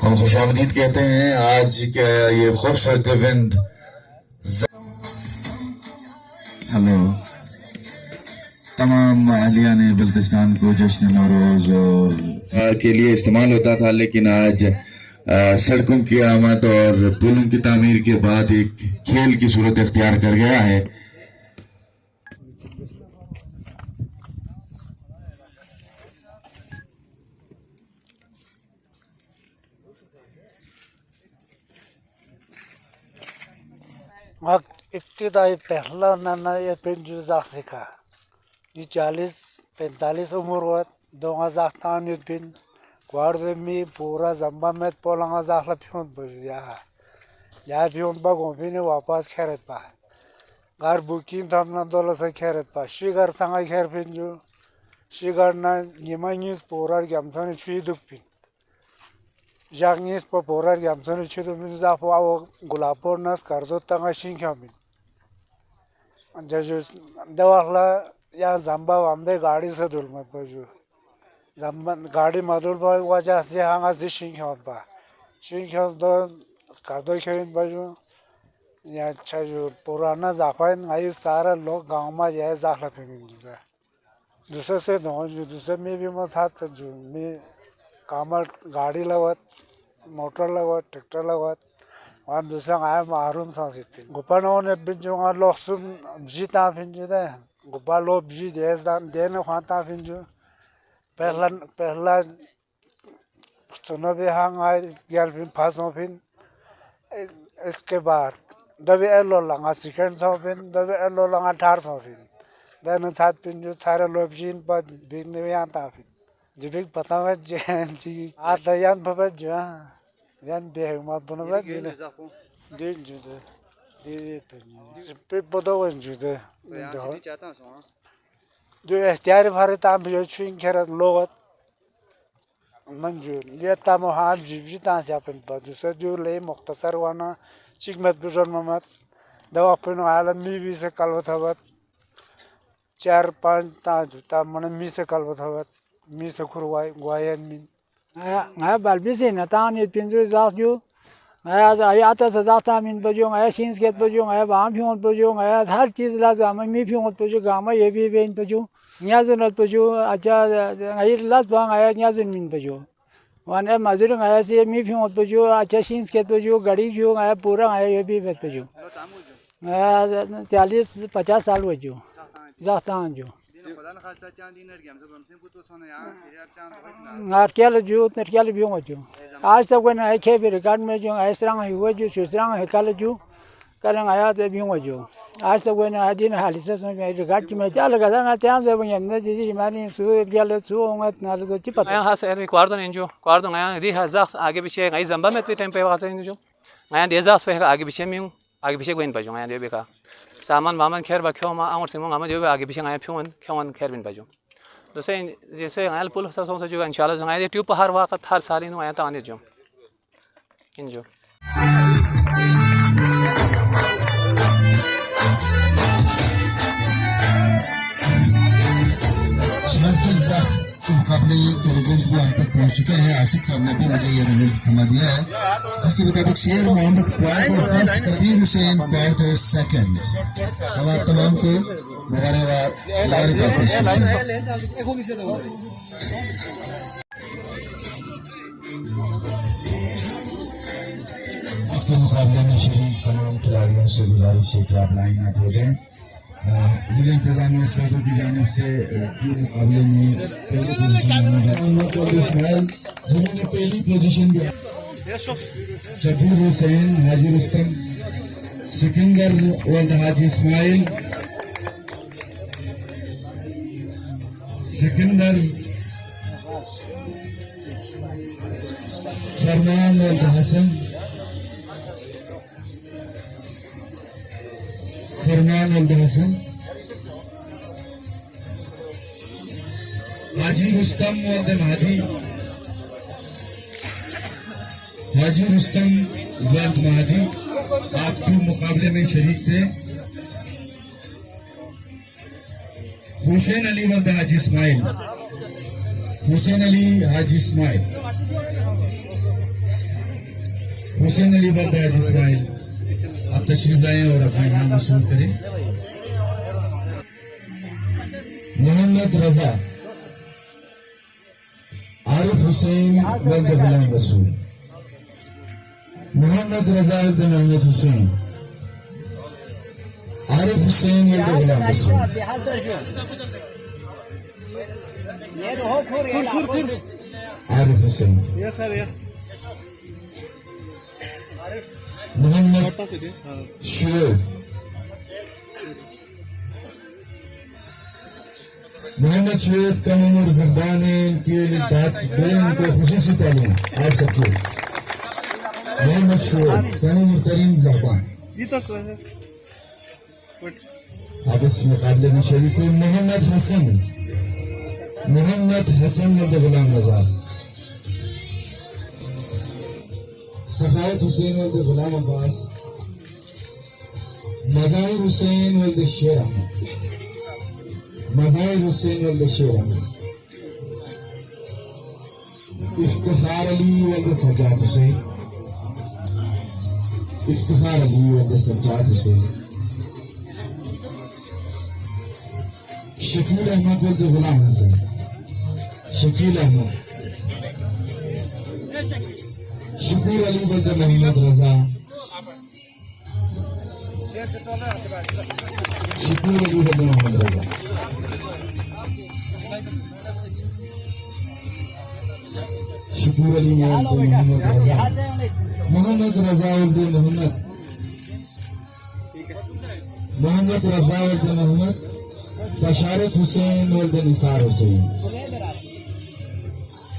ہم خوش آمدید کہتے ہیں آج کا یہ خوبصورت ایونٹ. ہلو تمام اہلیان بلتستان کو جشن نوروز کے لیے استعمال ہوتا تھا، لیکن آج سڑکوں کی آمد اور پلوں کی تعمیر کے بعد ایک کھیل کی صورت اختیار کر گیا ہے. ابتدائی پہلا نانا یہ پنجو زاخ سکھا یہ 40-45 عمر ہوت 2000 تان یہ پن کوار میں پورا زمبا میں پولنگا زاخ لپیون بجیا یا پیون با گوپینے واپس کھیرت پا گار بوکین تھا دولا سے کھیرت پا شیگر سنگا کھیر پنجو شیگر نا نیما نیس پورا گیامتانی چھوئی دک پن جاگ نیس پا پورا گیامتانی چھوئی دک پن زاخ پا گلابور ناس کردو تنگا شین کھا پن دواخلا یا زمبا وامبے گاڑی سے دول مت بجو زمبا گاڑی مدول با وجہ سے ہنگا سے شین کھا پا شین کھا دو کردو کھوین بجو یا اچھا جو پرانا زاخوین آئی سارا لوگ گاؤں میں یہ زاخلا پھیمین جدا دوسرے سے دوسرے میں بھی مت ہاتھ جو میں کامر گاڑی لگوت موٹر لگوت ٹریکٹر لگوت وہاں دوسرے آیا محروم سانسیت پین گپا نو نے بنجو وہاں لوگ سن بجی تا پھینجو دے گپا لوگ بجی دینے خواہ تا پھینجو پہلا سنو بھی ہاں آئے گیل پھین پھاسوں پھین اس کے بعد دبی ایلو لنگا سیکنڈ سو پھین دبی ایلو لنگا 1800 پھین دینے ساتھ پھینجو سارے لوگ بجین پا بھیگنے بھی آتا پھین جو بھی پتا ہے جی آتا یان پا جو یان بیگ مات بنا با دیل جو دے دیل پھینجو سپی پتا ون جو دے جو احتیاری بھاری تام بھی چھوئن کھیرت لوگت منجو یہ تامو حال جی تان سے اپن پا دوسرے جو لئے مختصر وانا چیک مت بجن ممت دو اپن عالم می سے کلوت ہوت 4-5 تان جو تام من می سے کلوت ہوت می سے کھروائی گوائن مین ngaya balbisi na taan it pinzu zas ju ngaya ata sa zas ta min bajo ngaya shins get bajo ngaya baam phion bajo ngaya har cheez la zama mi phion bajo gama ye bi ben bajo nyazun bajo acha ngaya las ba ngaya nyazun min bajo wan e mazur ngaya se mi phion bajo acha shins get bajo gadi jo ngaya pura ngaya ye bi bet bajo ngaya 40-50 saal bajo zas taan jo نارکیل جو نارکیل بھی ہوں جو آج تک کوئی نہ کھے بھی ریکارڈ میں جو اس طرح ہوا جو اس طرح ہے کل جو کریں آیا تو بھی ہوں جو آج تک کوئی نہ دین حال سے میں ریکارڈ میں چل لگا تھا چانس ہے وہ نہ جی ہماری سو گیل سو ہوں نہ تو چپ ہے ہاں سر ریکارڈ نہیں جو ریکارڈ نہیں دی ہزار آگے پیچھے گئی زمبا میں ٹائم پہ وقت ہے جو میں دیزا پہ آگے پیچھے میں ہوں آگے پیچھے کوئی نہیں پجو میں دیو کا سامان وامان خیر بکھو ما اور سیمو ہم جو آگے پیچھے آیا پھون خیر بن پجو دوسرے جیسے غیل پل سے جو انشاءاللہ جو ہے ٹیوب ہر وقت ہر سال نو آیا تو آنے جو انجو مقابلے کے ریزلٹس بھی ہم تک پہنچ چکے ہیں. عاشق صاحب نے بھی مجھے یہ ریزلٹ ہمیں دیا ہے جس کے مطابق شیر محمد کوارٹو فرسٹ، کبیر حسین کوارٹو سیکنڈ. ہم آپ تمام کو مبارکباد پیش کرتے ہیں. اس کے مقابلے میں شریک تمام کھلاڑیوں سے گزارش ہے کہ آپ لائن اپ ہو جائیں. ضلع انتظامیہ سعودوں کی جانب سے مقابلے میں پہلی پوزیشن جنہوں نے پہلی پوزیشن دیا شبیر حسین حاجی رستم، سکندر ولد حاجی اسماعیل، سکندر فرمان ولد حسن، فرمان ولد حسن، حاجی رستم ولد مہدی، حاجی رستم ولد مہدی آپ 2 مقابلے میں شریک تھے. حسین علی ولد حاجی اسماعیل، حسین علی حاجی اسماعیل حسین علی برداج اسرائیل آپ تشریف لائیں اور اپنا نام وصول کریں. محمد رضا عارف حسین ولد غلام رسول. محمد رضا ولد محمد حسین عارف حسین ولد غلام رسول. عارف حسین. محمد شعیب. محمد شعیب کم عمر زندان ہے ان کے لیے ان کو خصوصی تعلیم آپ سب کو. محمد شعیب کم عمر ترین زبان آپ اس مقابلے میں شریک ہوں. محمد حسن. محمد حسن ولد غلام رضا. سخاوت حسین ولد غلام عباس. مظاہر حسین ولد شیر احمد. مظاہر حسین ولد شیر احمد. افتخار علی ولد سجاد حسین. افتخار علی ولد سجاد حسین. شکیل احمد ولد غلام حسن. شکیل احمد. شکور علی ولد محمد رضا. شکور علی ولد محمد رضا. شکور علی ولد محمد رضا. محمد رضا ولد محمد. محمد رضا ولد محمد. بشارت حسین ولد نثار حسین.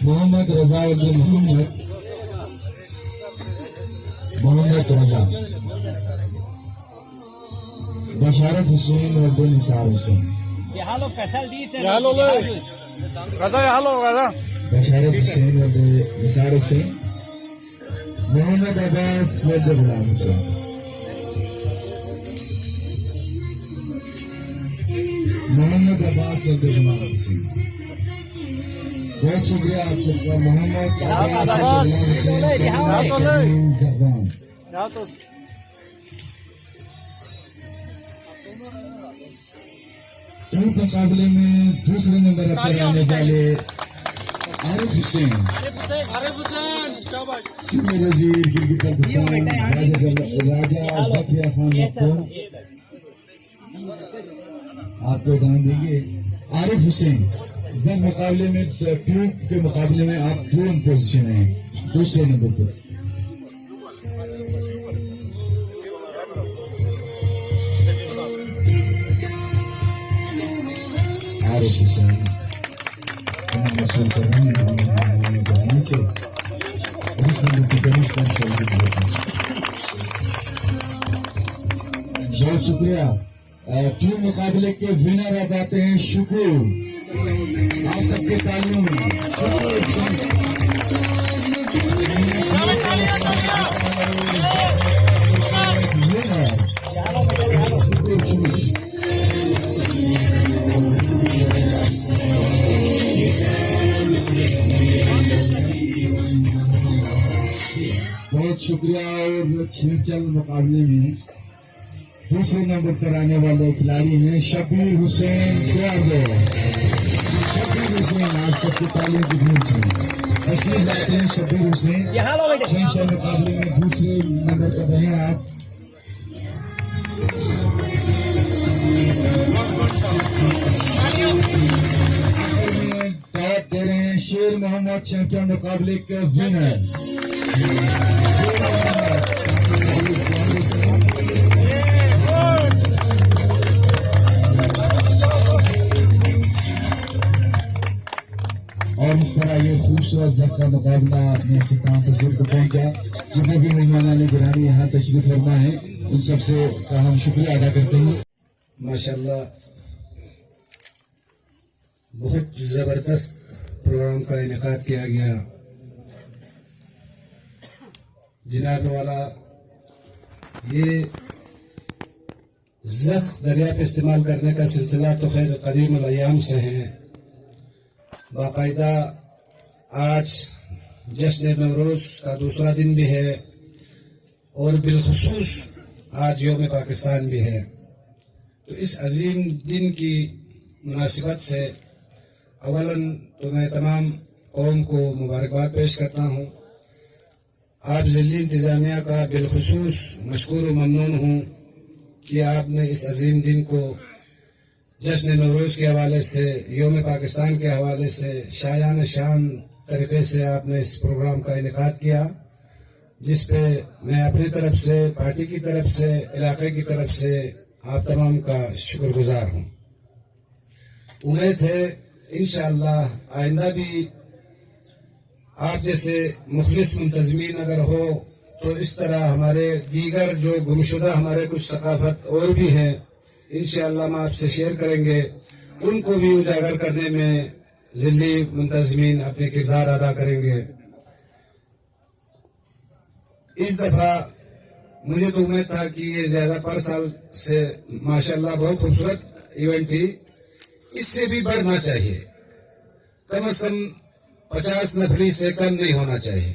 محمد رضا ولد محمد. محمد رضا. بشارت حسین ولد نثار حسین. بشارت حسین ولد نثار حسین. محمد عباس ولد غلام حسین. محمد عباس ولد غلام حسین. بہت شکریہ آپ سب کا. محمد عباس ولد غلام حسین زبان. ایک مقابلے میں دوسرے نمبر پر آنے والے عارف حسین. سینئر وزیر کرکٹ انتظام راجہ ظفریہ خان مختوم آپ کو دھیان دیجیے. عارف حسین زن مقابلے میں ٹیوب کے مقابلے میں آپ 2 پوزیشن ہیں دوسرے نمبر پر. عارف حسین وصول کر رہے ہیں سے اس نمبر کی کمیشن بہت شکریہ. ٹیم مقابلے کے ونر اب آتے ہیں. شکور آپ سب کے تعلیم بہت شکریہ. اور چھینچل مقابلے میں دوسرے نمبر پر آنے والے کھلاڑی ہیں شبیر حسین. شبیر حسین آپ سب کی تعلیم کی دھوم سے تشریف لاتے ہیں. شبیر حسین چھینچل مقابلے میں دوسرے نمبر پر رہے ہیں آپ. دعوت دے رہے ہیں شیر محمد چیمپئن مقابلے کے ونر. اور اس طرح یہ خوبصورت ضبط کا مقابلہ اپنے اختتام پر سر کو پہنچا. جتنے بھی مہمانان گرامی یہاں تشریف فرما ہے ان سب سے کا ہم شکریہ ادا کرتے ہیں. ماشاءاللہ بہت زبردست پروگرام کا انعقاد کیا گیا. جناب والا یہ زخ دریا پہ استعمال کرنے کا سلسلہ تو خیر قدیم الایام سے ہے. باقاعدہ آج جشن نوروز کا دوسرا دن بھی ہے اور بالخصوص آج یوم پاکستان بھی ہے، تو اس عظیم دن کی مناسبت سے اولاً تو میں تمام قوم کو مبارکباد پیش کرتا ہوں. آپ ضلعی انتظامیہ کا بالخصوص مشکور و ممنون ہوں کہ آپ نے اس عظیم دن کو جشن نوروز کے حوالے سے، یوم پاکستان کے حوالے سے شایان شان طریقے سے آپ نے اس پروگرام کا انعقاد کیا، جس پہ میں اپنی طرف سے، پارٹی کی طرف سے، علاقے کی طرف سے آپ تمام کا شکر گزار ہوں. امید ہے انشاءاللہ آئندہ بھی آپ جیسے مخلص منتظمین اگر ہو تو اس طرح ہمارے دیگر جو گمشدہ ہمارے کچھ ثقافت اور بھی ہیں انشاءاللہ ہم آپ سے شیئر کریں گے، ان کو بھی اجاگر کرنے میں ضلعی منتظمین اپنے کردار ادا کریں گے. اس دفعہ مجھے تو امید تھا کہ یہ زیادہ پر سال سے ماشاءاللہ بہت خوبصورت ایونٹ تھی، اس سے بھی بڑھنا چاہیے، کم از کم 50 نفری سے کم نہیں ہونا چاہیے.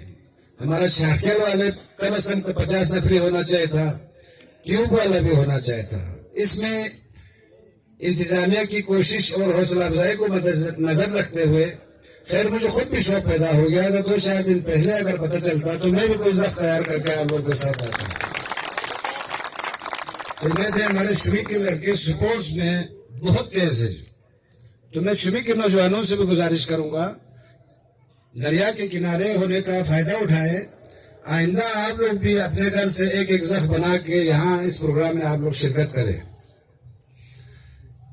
ہمارا شاخیل والے کم از کم 50 نفری ہونا چاہیے تھا، ٹیوب والا بھی ہونا چاہیے تھا. اس میں انتظامیہ کی کوشش اور حوصلہ افزائی کو نظر رکھتے ہوئے خیر مجھے خود بھی شوق پیدا ہو گیا، اگر 2-4 دن پہلے اگر پتہ چلتا تو میں بھی کوئی ضبط تیار کر کے آپ لوگوں کے ساتھ آتا. امید ہے ہمارے شمی کے لڑکے سپورٹس میں بہت تیز ہے، تو میں شمی کے نوجوانوں سے بھی گزارش کروں گا دریا کے کنارے ہونے کا فائدہ اٹھائے. آئندہ آپ لوگ بھی اپنے گھر سے ایک زخ بنا کے یہاں اس پروگرام میں آپ لوگ شرکت کریں.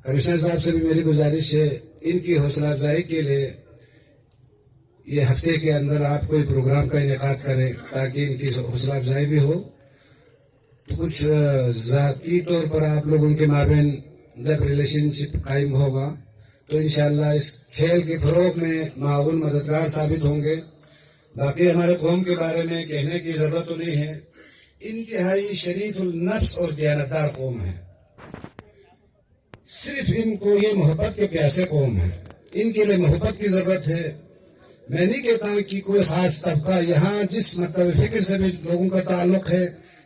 کمشنر صاحب سے بھی میری گزارش ہے ان کی حوصلہ افزائی کے لیے یہ ہفتے کے اندر آپ کوئی پروگرام کا انعقاد کریں تاکہ ان کی حوصلہ افزائی بھی ہو. تو کچھ ذاتی طور پر آپ لوگوں کے مابین جب ریلیشن شپ قائم ہوگا تو انشاءاللہ اس کھیل کے فروغ میں معاون مددگار ثابت ہوں گے. باقی ہمارے قوم کے بارے میں کہنے کی ضرورت تو نہیں ہے، انتہائی شریف النفس اور دیانتدار قوم ہے. صرف ان کو یہ محبت کے پیاسے قوم ہے، ان کے لیے محبت کی ضرورت ہے. میں نہیں کہتا ہوں کہ کوئی خاص طبقہ، یہاں جس مطلب فکر سے بھی لوگوں کا تعلق ہے،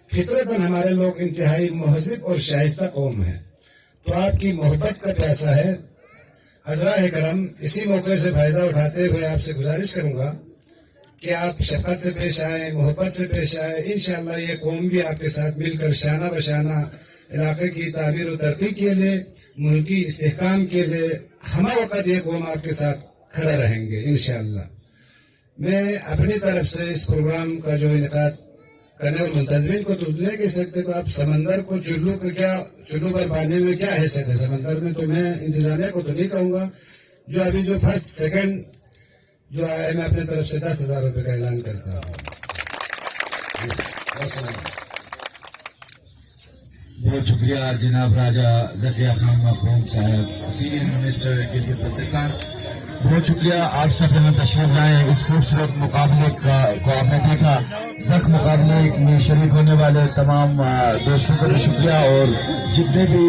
فطرتاً ہمارے لوگ انتہائی مہذب اور شائستہ قوم ہے. تو آپ کی محبت کا پیاسا ہے. حضرات کرم، اسی موقع سے فائدہ اٹھاتے ہوئے آپ سے گزارش کروں گا کہ آپ شفقت سے پیش آئیں، محبت سے پیش آئیں. انشاءاللہ یہ قوم بھی آپ کے ساتھ مل کر شانہ بشانہ علاقے کی تعمیر و ترقی کے لیے، ملکی استحکام کے لیے ہمہ وقت یہ قوم آپ کے ساتھ کھڑے رہیں گے انشاءاللہ. میں اپنی طرف سے اس پروگرام کا جو انعقاد کرنے والے منتظمین کو تو نہیں کہہ سکتے کہ آپ سمندر کو چلو پر پانے میں کیا حیثیت ہے سمندر میں، تو میں انتظامیہ کو تو نہیں کہوں گا. جو ابھی جو فرسٹ سیکنڈ جو آیا میں اپنے طرف سے 10,000 روپے کا اعلان کرتا ہوں. بہت شکریہ جناب راجہ ذکیہ خان مخدوم صاحب، سینئر منسٹر کرکٹ پاکستان. بہت شکریہ آپ سب یہاں تشریف لائے. اس خوبصورت مقابلے کو آپ نے دیکھا. زخ مقابلے میں شریک ہونے والے تمام دوستوں کا بھی شکریہ، اور جتنے بھی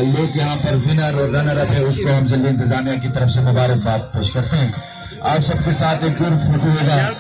لوگ یہاں پر ونر اور رنر اپ ہے اس کو ہم ضلعی انتظامیہ کی طرف سے مبارکباد پیش کرتے ہیں. آپ سب کے ساتھ ایک گروپ فوٹو ہوگا.